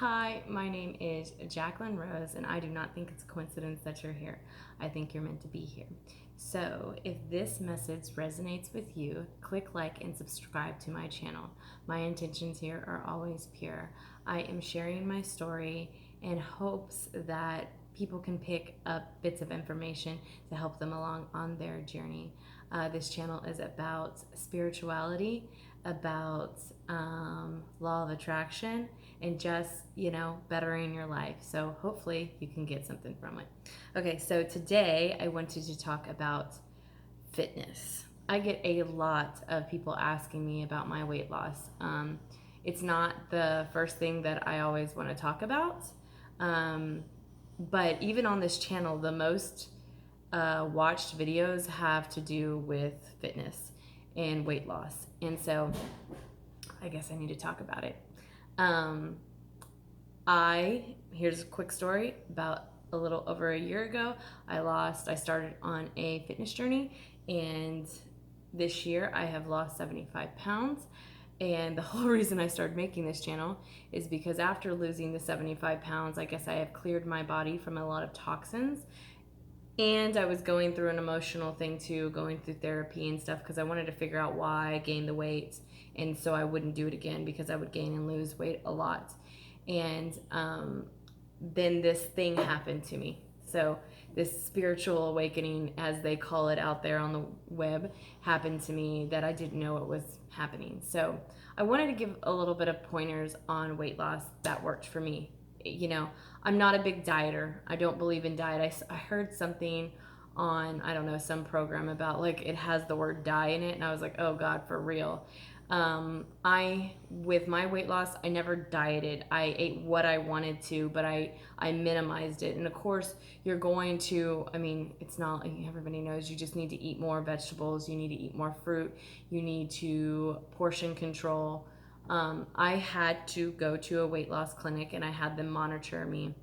Hi, my name is Jacqueline Rose, and I do not think it's a coincidence that you're here. I think you're meant to be here. So, if this message resonates with you, click like and subscribe to my channel. My intentions here are always pure. I am sharing my story in hopes that people can pick up bits of information to help them along on their journey. This channel is about spirituality, about law of attraction, and just, bettering your life. So hopefully you can get something from it. Okay, so today I wanted to talk about fitness. I get a lot of people asking me about my weight loss. It's not the first thing that I always want to talk about. But even on this channel, the most watched videos have to do with fitness and weight loss. And so I guess I need to talk about it. Here's a quick story. About a little over a year ago, I started on a fitness journey, and this year I have lost 75 pounds. And the whole reason I started making this channel is because after losing the 75 pounds, I guess I have cleared my body from a lot of toxins. And I was going through an emotional thing too, going through therapy and stuff, because I wanted to figure out why I gained the weight. And so I wouldn't do it again, because I would gain and lose weight a lot. And then this thing happened to me. So this spiritual awakening, as they call it out there on the web, happened to me that I didn't know it was happening. So I wanted to give a little bit of pointers on weight loss that worked for me. I'm not a big dieter. I don't believe in diet. I heard something on, I don't know, some program about like it has the word die in it, and I was like, oh God, for real. With my weight loss, I never dieted. I ate what I wanted to, but I minimized it. And of course, you're going to, it's not like everybody knows, you just need to eat more vegetables, you need to eat more fruit, you need to portion control. I had to go to a weight loss clinic, and I had them monitor me.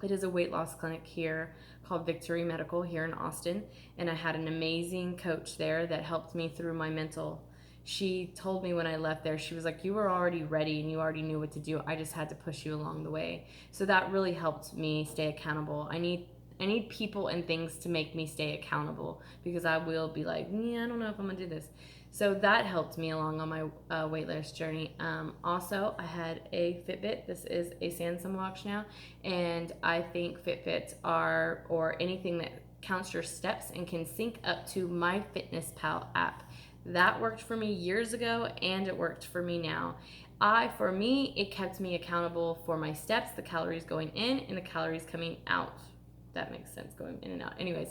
It is a weight loss clinic here called Victory Medical here in Austin, and I had an amazing coach there that helped me through my mental. She told me when I left there, she was like, you were already ready and you already knew what to do. I just had to push you along the way. So that really helped me stay accountable. I need people and things to make me stay accountable, because I will be like, I don't know if I'm gonna do this. So that helped me along on my weight loss journey. Also, I had a Fitbit. This is a Samsung watch now, and I think Fitbits or anything that counts your steps and can sync up to MyFitnessPal app. That worked for me years ago, and it worked for me now. For me, it kept me accountable for my steps, the calories going in and the calories coming out. That makes sense, going in and out. Anyways,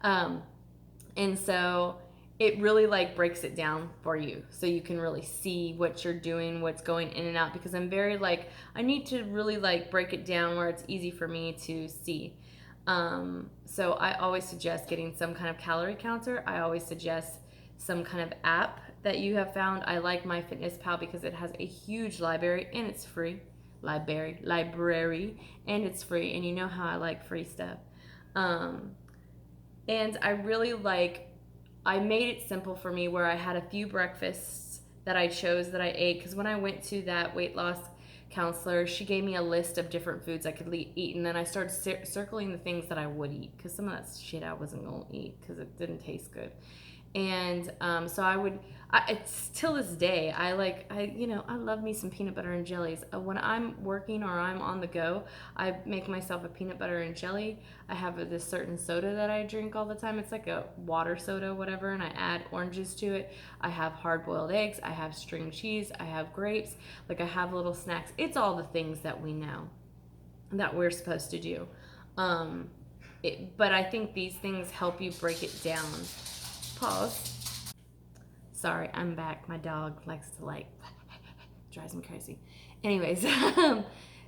and so it really like breaks it down for you, so you can really see what you're doing, what's going in and out, because I'm very like, I need to really like break it down where it's easy for me to see. So I always suggest getting some kind of calorie counter. I always suggest some kind of app that you have found. I like MyFitnessPal because it has a huge library, and it's free. Library, and it's free. And you know how I like free stuff. And I really I made it simple for me, where I had a few breakfasts that I chose that I ate. Because when I went to that weight loss counselor, she gave me a list of different foods I could eat, and then I started circling the things that I would eat, because some of that shit I wasn't going to eat because it didn't taste good. And so it's till this day, I love me some peanut butter and jellies. When I'm working or I'm on the go, I make myself a peanut butter and jelly. I have this certain soda that I drink all the time. It's like a water soda, whatever, and I add oranges to it. I have hard-boiled eggs. I have string cheese. I have grapes. Like, I have little snacks. It's all the things that we know that we're supposed to do. But I think these things help you break it down. Pause. Sorry, I'm back. My dog likes to drives me crazy. Anyways,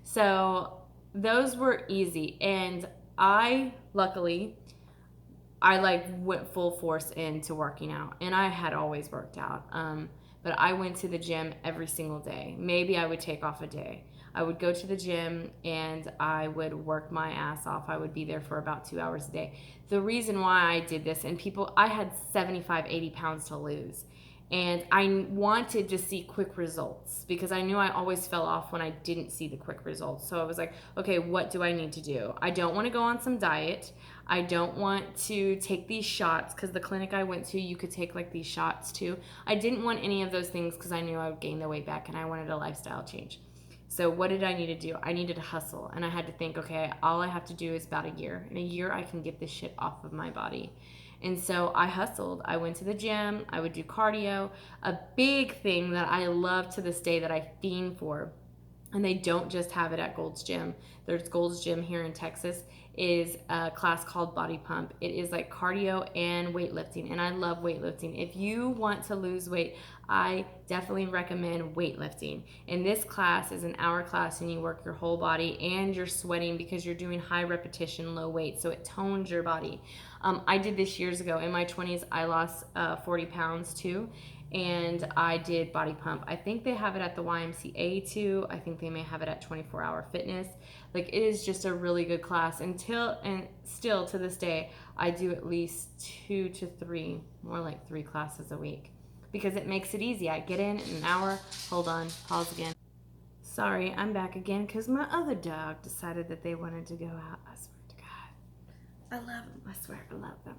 so those were easy, and luckily I went full force into working out, and I had always worked out. But I went to the gym every single day. Maybe I would take off a day. I would go to the gym and I would work my ass off. I would be there for about 2 hours a day. The reason why I did this, and I had 75, 80 pounds to lose. And I wanted to see quick results because I knew I always fell off when I didn't see the quick results. So I was like, okay, what do I need to do? I don't want to go on some diet. I don't want to take these shots because the clinic I went to, you could take like these shots too. I didn't want any of those things because I knew I would gain the weight back and I wanted a lifestyle change. So what did I need to do? I needed to hustle, and I had to think, okay, all I have to do is about a year. In a year, I can get this shit off of my body. And so I hustled. I went to the gym. I would do cardio. A big thing that I love to this day that I fiend for, and they don't just have it at Gold's Gym. There's Gold's Gym here in Texas, is a class called Body Pump. It is like cardio and weightlifting, and I love weightlifting. If you want to lose weight, I definitely recommend weightlifting. And this class is an hour class, and you work your whole body, and you're sweating because you're doing high repetition, low weight, so it tones your body. I did this years ago. In my 20s, I lost 40 pounds too, and I did Body Pump. I think they have it at the YMCA too. I think they may have it at 24 Hour Fitness. Like, it is just a really good class. And still to this day, I do at least 2 to 3, more like 3 classes a week because it makes it easy. I get in an hour. Hold on, pause again. Sorry, I'm back again because my other dog decided that they wanted to go out. I swear to God, I love them. I swear, I love them.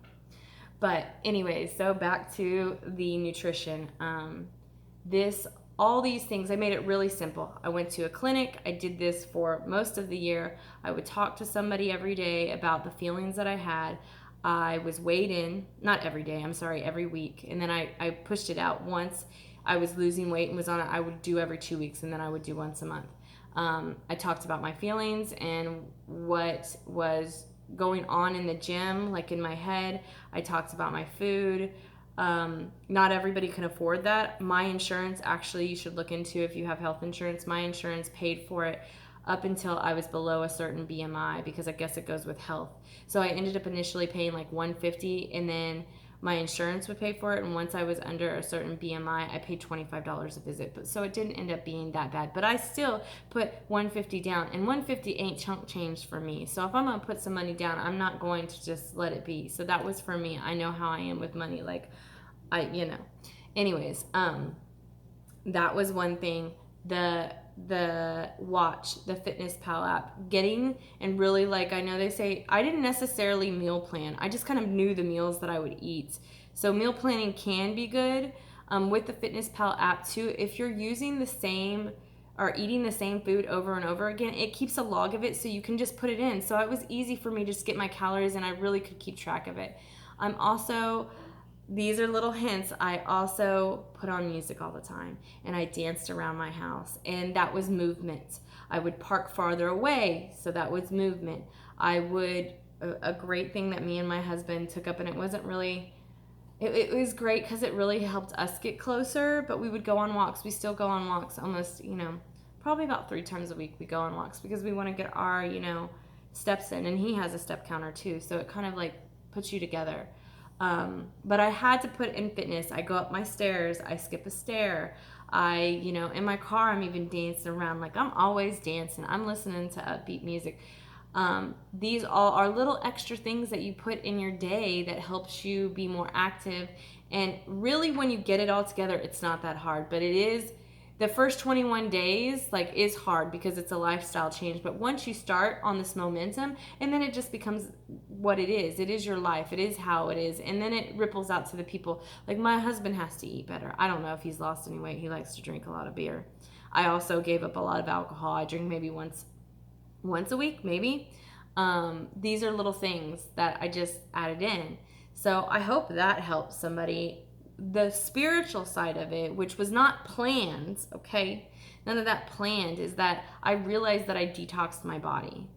But anyways, so back to the nutrition. All these things, I made it really simple. I went to a clinic. I did this for most of the year. I would talk to somebody every day about the feelings that I had. I was weighed in, not every day, I'm sorry, every week. And then I pushed it out. Once I was losing weight and was on it, I would do every 2 weeks, and then I would do once a month. I talked about my feelings and what was going on in the gym, like in my head. I talked about my food. Not everybody can afford that. My insurance, actually, you should look into if you have health insurance. My insurance paid for it up until I was below a certain BMI because I guess it goes with health. So I ended up initially paying like $150, and then my insurance would pay for it. And once I was under a certain BMI, I paid $25 a visit. But so it didn't end up being that bad. But I still put $150 down, and $150 ain't chunk change for me. So if I'm gonna put some money down, I'm not going to just let it be. So that was for me. I know how I am with money. Like, anyways, that was one thing. The watch, the Fitness Pal app, getting, and really, like, I know they say, I didn't necessarily meal plan. I just kind of knew the meals that I would eat. So meal planning can be good. With the Fitness Pal app too, if you're using the same or eating the same food over and over again, it keeps a log of it so you can just put it in. So it was easy for me to just get my calories, and I really could keep track of it. These are little hints. I also put on music all the time, and I danced around my house, and that was movement. I would park farther away, so that was movement. A great thing that me and my husband took up, and it wasn't really, it was great because it really helped us get closer, but we would go on walks. We still go on walks almost, probably about 3 times a week we go on walks because we want to get our, steps in, and he has a step counter too, so it kind of like puts you together. But I had to put in fitness. I go up my stairs. I skip a stair. In my car, I'm even dancing around. Like, I'm always dancing. I'm listening to upbeat music. These all are little extra things that you put in your day that helps you be more active. And really, when you get it all together, it's not that hard. But it is, the first 21 days, like, is hard because it's a lifestyle change. But once you start on this momentum, and then it just becomes what it is. It is your life. It is how it is. And then it ripples out to the people. Like, my husband has to eat better. I don't know if he's lost any weight. He likes to drink a lot of beer. I also gave up a lot of alcohol. I drink maybe once a week, maybe. These are little things that I just added in. So I hope that helps somebody. The spiritual side of it, which was not planned, okay? None of that planned, is that I realized that I detoxed my body.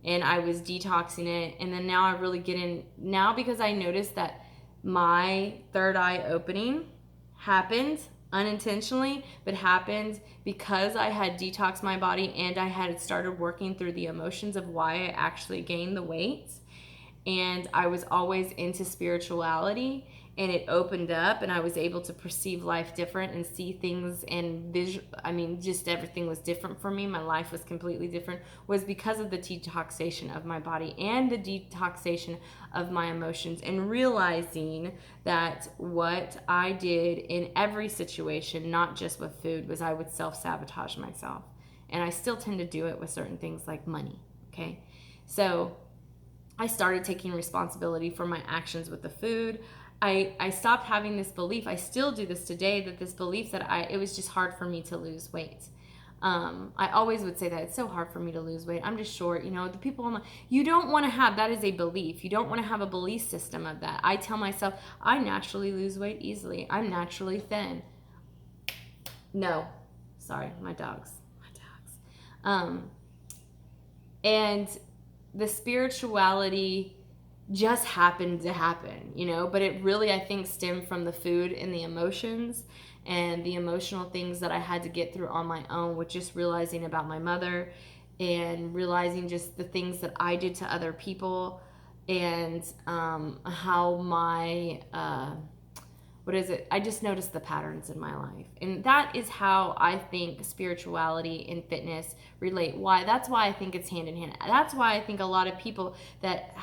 And I was detoxing it, and then now I really get in, now because I noticed that my third eye opening happened unintentionally, but happened because I had detoxed my body and I had started working through the emotions of why I actually gained the weight. And I was always into spirituality, and it opened up, and I was able to perceive life different and see things and just everything was different for me. My life was completely different, was because of the detoxation of my body and the detoxation of my emotions, and realizing that what I did in every situation, not just with food, was I would self-sabotage myself. And I still tend to do it with certain things like money, okay? So I started taking responsibility for my actions with the food. I stopped having this belief. I still do this today, that this belief that it was just hard for me to lose weight. I always would say that it's so hard for me to lose weight. I'm just short. The people you don't want to have, that is a belief. You don't want to have a belief system of that. I tell myself, I naturally lose weight easily. I'm naturally thin. No, sorry, my dogs. And the spirituality just happened to happen, but it really, I think, stemmed from the food and the emotions and the emotional things that I had to get through on my own, with just realizing about my mother and realizing just the things that I did to other people, and how my I just noticed the patterns in my life. And that is how I think spirituality and fitness relate. That's why I think it's hand in hand. That's why I think a lot of people that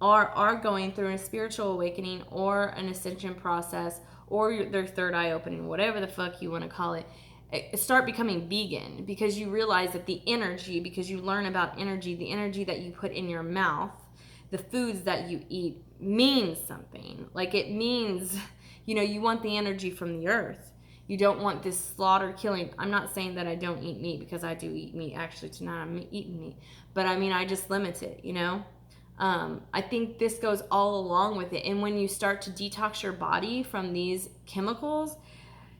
are going through a spiritual awakening or an ascension process or their third eye opening, whatever the fuck you want to call it, start becoming vegan, because you realize that the energy, because you learn about energy, the energy that you put in your mouth, the foods that you eat, means something. Like, it means, you want the energy from the earth. You don't want this slaughter killing. I'm not saying that I don't eat meat, because I do eat meat. Actually, tonight I'm eating meat. But I just limit it, I think this goes all along with it. And when you start to detox your body from these chemicals,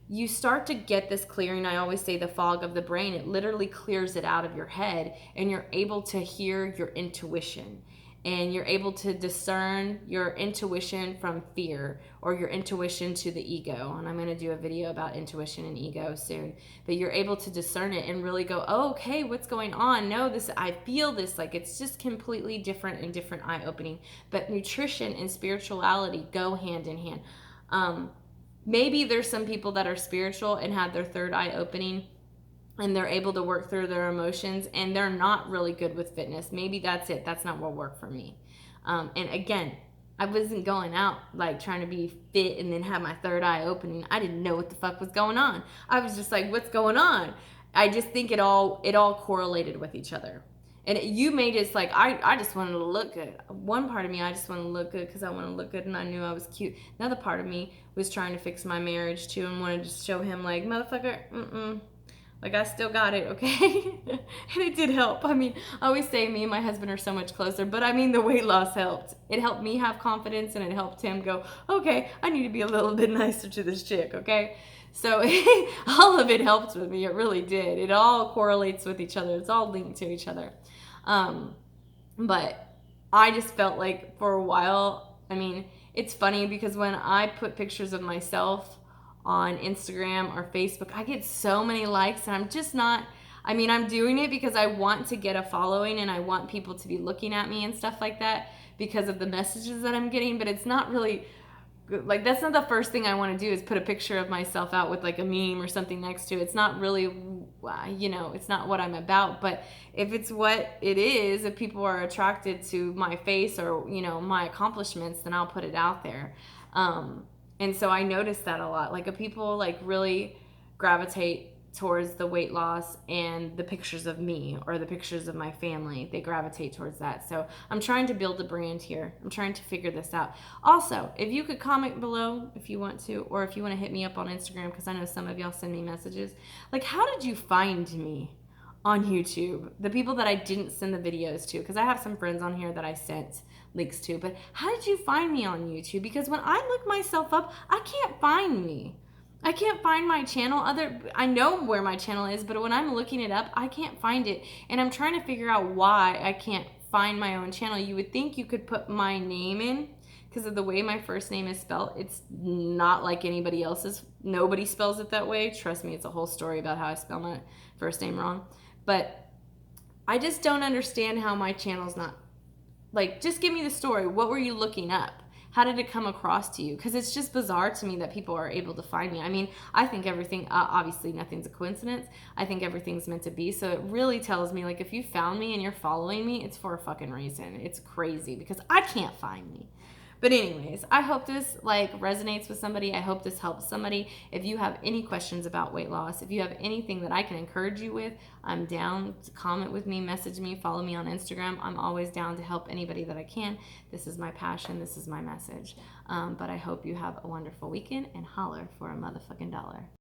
you start to get this clearing. I always say the fog of the brain. It literally clears it out of your head, and you're able to hear your intuition. And you're able to discern your intuition from fear, or your intuition to the ego. And I'm going to do a video about intuition and ego soon. But you're able to discern it and really go, oh, okay, what's going on? No, I feel this. Like, it's just completely different and different eye-opening. But nutrition and spirituality go hand in hand. Maybe there's some people that are spiritual and have their third eye opening, and they're able to work through their emotions, and they're not really good with fitness. Maybe that's it. That's not what worked for me. And again, I wasn't going out like trying to be fit and then have my third eye opening. I didn't know what the fuck was going on. I was just like, what's going on? I just think it all correlated with each other. And you may just like, I just wanted to look good. One part of me, I just wanted to look good because I want to look good and I knew I was cute. Another part of me was trying to fix my marriage too, and wanted to show him like, motherfucker, like, I still got it, okay? And it did help. I always say me and my husband are so much closer, but the weight loss helped. It helped me have confidence, and it helped him go, okay, I need to be a little bit nicer to this chick, okay? So all of it helped with me. It really did. It all correlates with each other. It's all linked to each other. But I just felt like for a while, it's funny because when I put pictures of myself on Instagram or Facebook, I get so many likes, and I'm just not, I'm doing it because I want to get a following and I want people to be looking at me and stuff like that because of the messages that I'm getting, but it's not really, like, that's not the first thing I want to do is put a picture of myself out with like a meme or something next to it. It's not really, it's not what I'm about. But if it's what it is, if people are attracted to my face or, my accomplishments, then I'll put it out there. And so I noticed that a lot. Like, if people like really gravitate towards the weight loss and the pictures of me or the pictures of my family, they gravitate towards that. So I'm trying to build a brand here. I'm trying to figure this out. Also, if you could comment below if you want to, or if you want to hit me up on Instagram, because I know some of y'all send me messages. Like, how did you find me on YouTube? The people that I didn't send the videos to, because I have some friends on here that I sent links to, but how did you find me on YouTube? Because when I look myself up, I can't find me. I can't find my channel. I know where my channel is, but when I'm looking it up, I can't find it. And I'm trying to figure out why I can't find my own channel. You would think you could put my name in because of the way my first name is spelled. It's not like anybody else's. Nobody spells it that way. Trust me, it's a whole story about how I spell my first name wrong. But I just don't understand how my channel's not. Like, just give me the story. What were you looking up? How did it come across to you? Because it's just bizarre to me that people are able to find me. I mean, I think everything, obviously nothing's a coincidence. I think everything's meant to be. So it really tells me, like, if you found me and you're following me, it's for a fucking reason. It's crazy because I can't find me. But anyways, I hope this like resonates with somebody. I hope this helps somebody. If you have any questions about weight loss, if you have anything that I can encourage you with, I'm down to comment with me, message me, follow me on Instagram. I'm always down to help anybody that I can. This is my passion. This is my message. But I hope you have a wonderful weekend and holler for a motherfucking dollar.